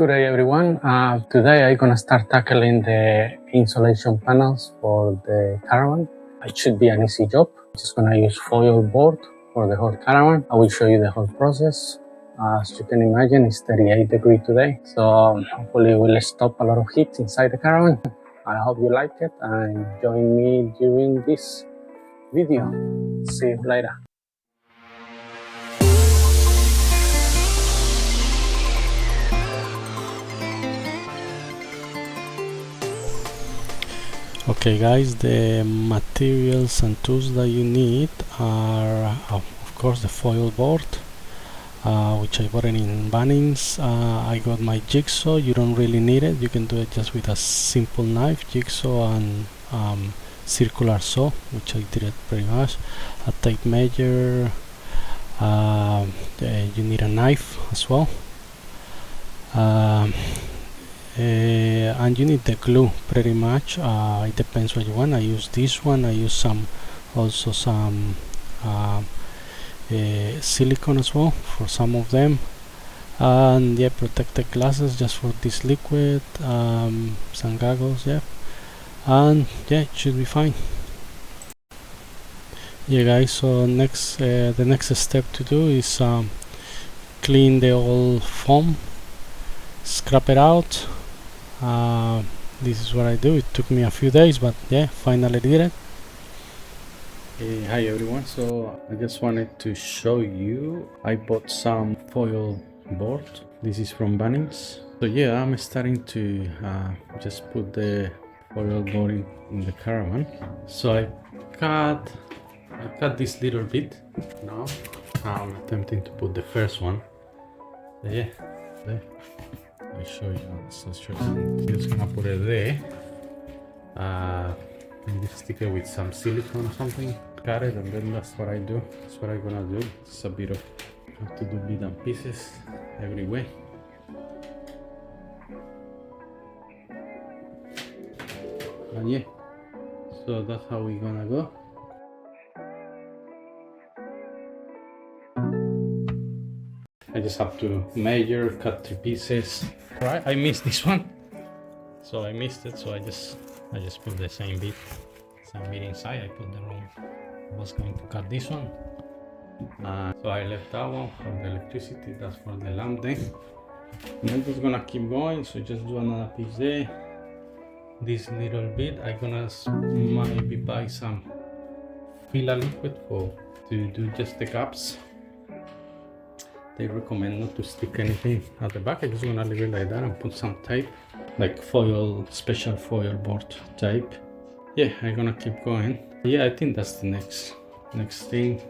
Good day everyone. Today I'm gonna start tackling the insulation panels for the caravan. It should be an easy job. I'm just gonna use foil board for the whole caravan. I will show you the whole process. As you can imagine, it's 38 degrees today, so hopefully we'll stop a lot of heat inside the caravan. I hope you like it and join me during this video. See you later. Okay guys, the materials and tools that you need are of course the foil board, which I bought it in Bunnings. I got my jigsaw. You don't really need it, you can do it just with a simple knife, jigsaw and circular saw, which I did it pretty much. A tape measure, you need a knife as well. And you need the glue pretty much. It depends what you want. I use this one. I use some silicone as well for some of them, and yeah, protective glasses just for this liquid, some goggles, yeah, and yeah, it should be fine. Yeah guys, so the next step to do is clean the old foam, scrap it out. This is what I do. It took me a few days, but yeah, finally did it. Hey, hi everyone. So I just wanted to show you, I bought some foil board. This is from Bunnings. So yeah, I'm starting to just put the foil board in the caravan. So I cut this little bit. Now I'm attempting to put the first one. So yeah, there. I'll show you the instructions. I'm just gonna put it there. Maybe stick it with some silicone or something. Cut it, and then that's what I do. That's what I'm gonna do. It's a bit of, have to do bit and pieces everywhere. And yeah, so that's how we're gonna go. I just have to measure, cut 3 pieces. Right, I missed this one, so I missed it. So I just put the same bit inside. I put the wrong. I was going to cut this one, so I left that one for the electricity. That's for the lamp then. And I'm just gonna keep going. So just do another piece there. This little bit, I'm gonna maybe buy some filler liquid to do just the gaps. They recommend not to stick anything at the back. I'm just gonna leave it like that and put some tape, like foil, special foil board tape. Yeah, I'm gonna keep going. Yeah, I think that's the next thing.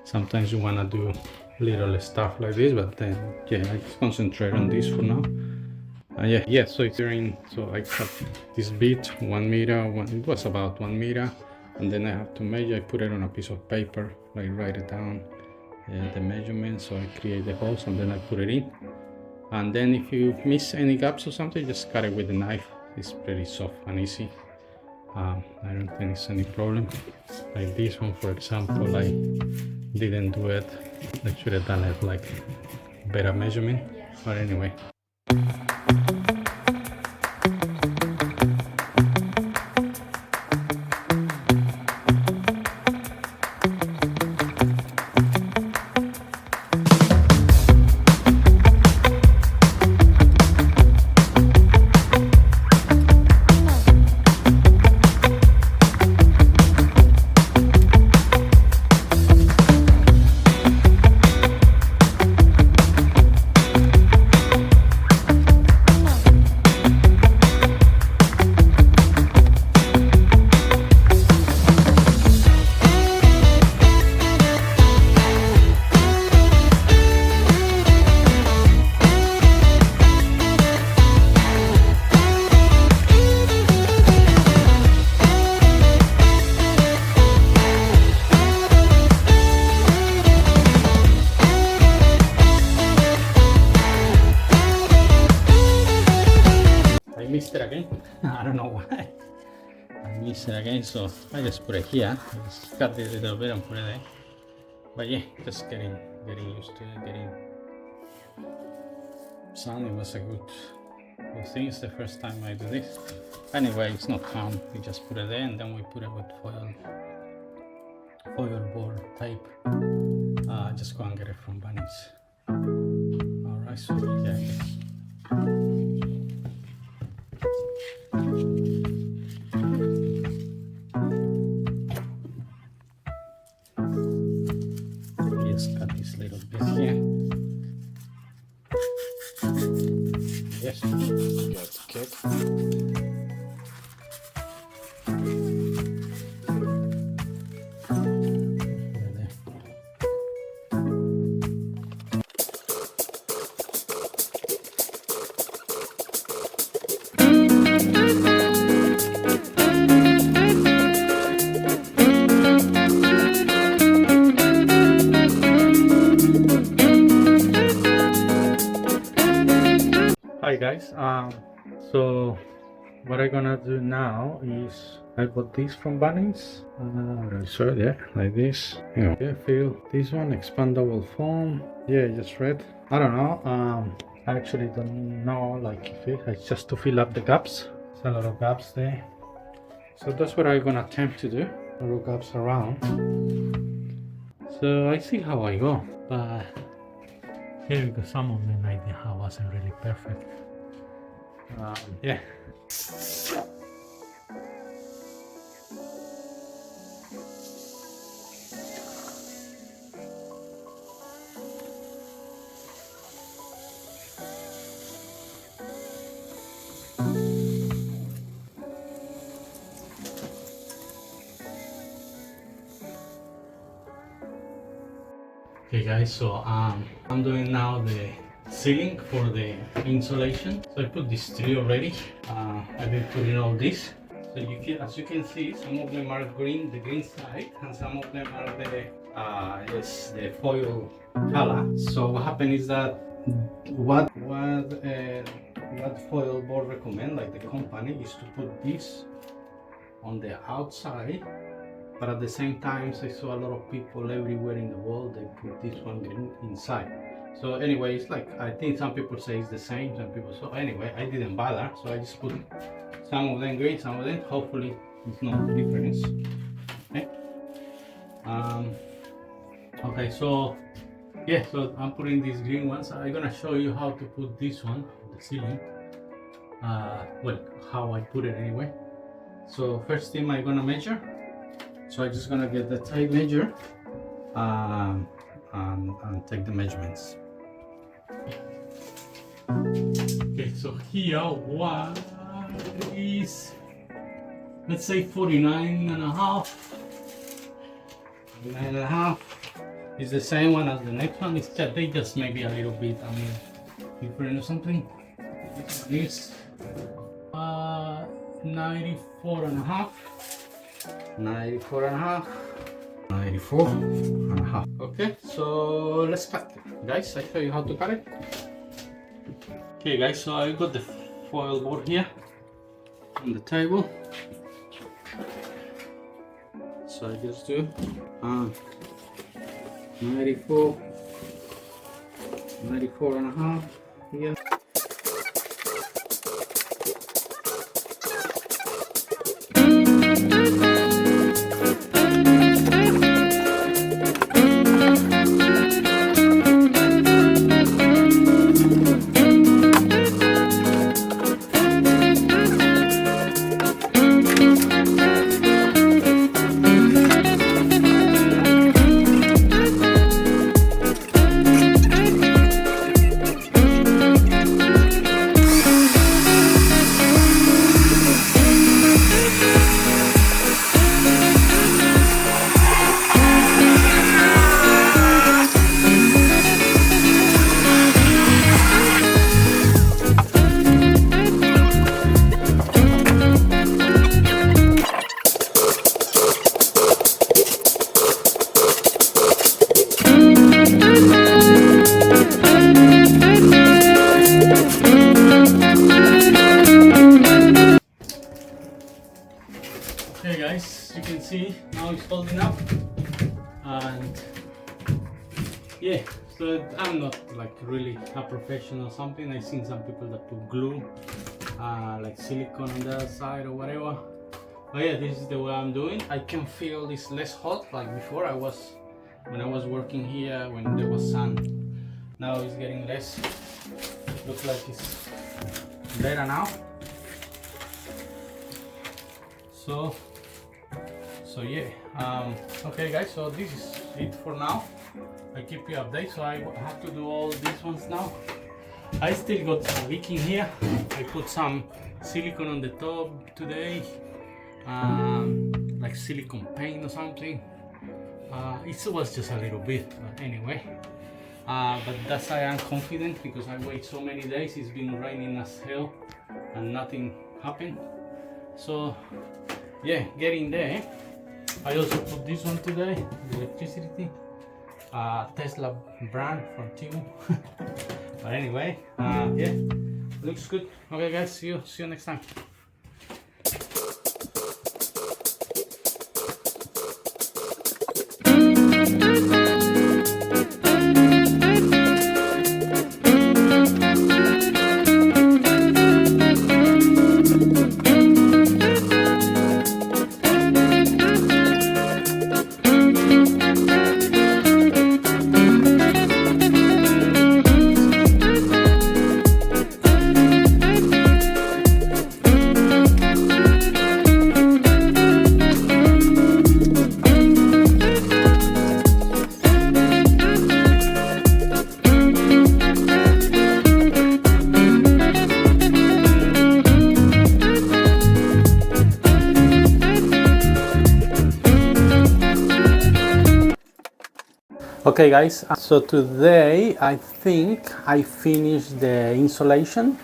Sometimes you wanna do little stuff like this, but then yeah, I just concentrate on this for now. Yeah. So it's during. So I cut this bit 1 meter. It was about 1 meter, and then I have to measure. I put it on a piece of paper, like write it down. The measurements, so I create the holes and then I put it in. And then if you miss any gaps or something, just cut it with a knife. It's pretty soft and easy. I don't think it's any problem. Like this one, for example, I didn't do it. I should have done it like better measurement, but anyway. Missed it again. I don't know why. I missed it again, so I just put it here. I just cut it a little bit and put it there. But yeah, just getting used to it, sun. It was a good thing. It's the first time I do this. Anyway, it's not calm. We just put it there and then we put it with foil board tape. Just go and get it from Bunnings. Alright, so yeah. Just cut this little bit here. Yes, good. Hi guys, so what I'm gonna do now is I got this from Bunnings. So yeah, like this. Yeah, feel this one, expandable foam. Yeah, just read. I don't know. I actually don't know like if it's just to fill up the gaps. There's a lot of gaps there. So that's what I'm gonna attempt to do. A lot of gaps around. So I see how I go, but here because some of them I wasn't really perfect. Yeah. Okay guys, so I'm doing now the ceiling for the insulation. So I put this tree already. I've been putting all this. So you can, as you can see, some of them are green, the green side, and some of them are the foil color. So what happened is that what foil board recommend, like the company, is to put this on the outside. But at the same time, I saw a lot of people everywhere in the world, they put this one green inside. So anyway, it's like, I think some people say it's the same, some people, so anyway, I didn't bother. So I just put some of them green, some of them, hopefully it's no difference. Okay. Okay, so yeah, so I'm putting these green ones. I'm gonna show you how to put this one on the ceiling. Well, how I put it anyway. So first thing I'm gonna measure. So I'm just gonna get the tape measure and take the measurements. Okay, so here one is, let's say 49 and a half. 49 and a half is the same one as the next one. It's just, they just maybe a little bit, different or something. This 94 and a half. 94 and a half, 94 and a half. Okay, so let's cut it. Guys, I show you how to cut it. Okay guys, so I got the foil board here on the table. So I just do 94 and a half here. Okay guys, you can see now it's holding up, and yeah, So I'm not like really a professional or something. I've seen some people that put glue, like silicone on the other side or whatever. But yeah, this is the way I'm doing. I can feel it's less hot like before. When I was working here when there was sun. Now it's getting less. Looks like it's better now. So yeah. Okay, guys. So this is it for now. I keep you updated. So I have to do all these ones now. I still got some leaking here. I put some silicone on the top today, like silicone paint or something. It was just a little bit, but anyway. But that's why I'm confident because I wait so many days. It's been raining as hell and nothing happened. So yeah, getting there. I also put this one today, the electricity. Tesla brand from Timo. But anyway, yeah, looks good. Okay, guys, see you next time. Okay guys, so today I think I finished the insulation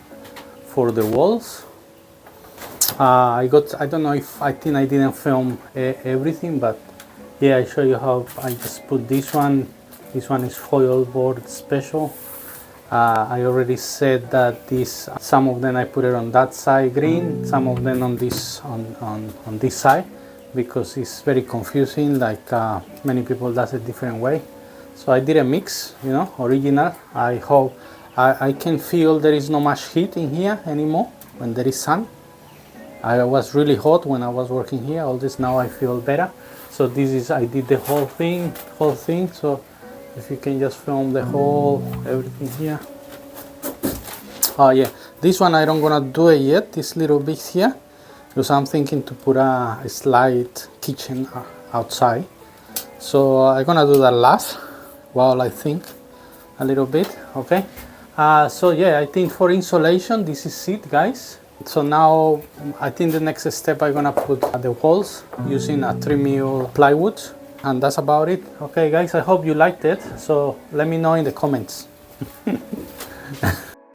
for the walls. I don't know if, I think I didn't film everything, but yeah, I show you how I just put this one. This one is foil board special. I already said that some of them I put it on that side green, some of them on this on this side, because it's very confusing, like many people does it different way. So I did a mix, you know, original. I hope I can feel there is no much heat in here anymore when there is sun. I was really hot when I was working here. All this now I feel better. So this is, I did the whole thing. So if you can just film the whole everything here. Oh yeah, this one I don't gonna do it yet. This little bit here, because I'm thinking to put a slide kitchen outside. So I'm gonna do that last. While I think a little bit, okay. So yeah, I think for insulation this is it, guys. So now I think the next step I'm gonna put the walls using a 3mm plywood, and that's about it. Okay guys, I hope you liked it. So let me know in the comments.